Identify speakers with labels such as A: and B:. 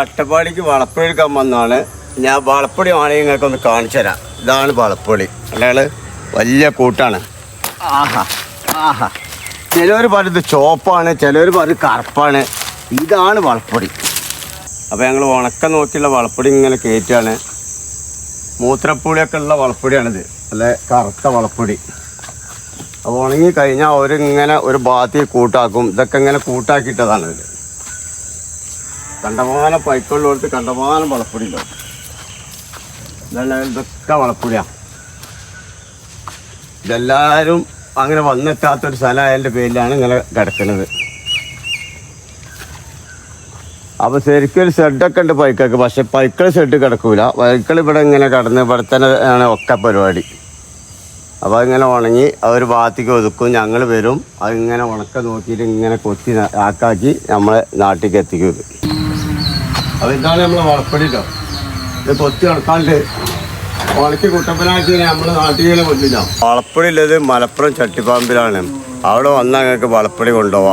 A: അട്ടപ്പാടിക്ക് വളപ്പൊടി എടുക്കാൻ വന്നാണ്. ഞാൻ വളപ്പൊടി ആണെങ്കിൽ നിങ്ങൾക്ക് ഒന്ന് കാണിച്ചു തരാം. ഇതാണ് വളപ്പൊടി. അയാൾ വലിയ കൂട്ടാണ്. ആഹാ ആഹാ. ചിലവർ പറയുന്നത് ചുവപ്പാണ്, ചിലവർ പറയുന്നത് കറുപ്പാണ്. ഇതാണ് വളപ്പൊടി. അപ്പോൾ ഞങ്ങൾ ഉണക്കം നോക്കിയുള്ള വളപ്പൊടി ഇങ്ങനെ കയറ്റാണ്. മൂത്രപ്പൊടിയൊക്കെ ഉള്ള വളപ്പൊടിയാണിത്, അല്ല കറുത്ത വളപ്പൊടി. അപ്പോൾ ഉണങ്ങി കഴിഞ്ഞാൽ അവരിങ്ങനെ ഒരു ഭാഗത്ത് കൂട്ടാക്കും. ഇതൊക്കെ ഇങ്ങനെ കൂട്ടാക്കിയിട്ടതാണ് ഇത്. കണ്ടമാനം പൈക്കുള്ളടുത്ത് കണ്ടമാനം വളപ്പൊടി ഉണ്ടാവും. ഇതൊക്കെ വളപ്പൊടിയാണ്. ഇതെല്ലാവരും അങ്ങനെ വന്നെത്താത്തൊരു സ്ഥലമായതിൻ്റെ പേരിലാണ് ഇങ്ങനെ കിടക്കുന്നത്. അപ്പോൾ ശരിക്കും ഒരു ഷെഡൊക്കെ ഉണ്ട് പൈക്കൊക്കെ. പക്ഷെ പൈക്കൾ ഷെഡ് കിടക്കൂല. പൈക്കൾ ഇവിടെ ഇങ്ങനെ കിടന്ന് ഇവിടെ തന്നെ ആണ് ഒക്കെ പരിപാടി. അപ്പോൾ അതിങ്ങനെ ഉണങ്ങി അവർ ഭാഗത്തേക്ക് ഒതുക്കും. ഞങ്ങൾ വരും, അതിങ്ങനെ ഉണക്ക നോക്കിയിട്ട് ഇങ്ങനെ കൊത്തി ആക്കാക്കി നമ്മളെ നാട്ടിലേക്ക് എത്തിക്കും. ഇത് അപ്പോൾ ഇതാണ് നമ്മളെ വളപ്പൊടിയിട്ടോ. ഇത് കൊത്തി ഉണക്കാണ്ട് ഉണക്കി കുട്ടപ്പനാക്കി നമ്മുടെ നാട്ടിൽ കൊണ്ടില്ല. വളപ്പൊടി ഉള്ളത് മലപ്പുറം ചട്ടിപ്പാമ്പിലാണ്. അവിടെ വന്നാൽ ഞങ്ങൾക്ക് വളപ്പൊടി കൊണ്ടുപോകാം.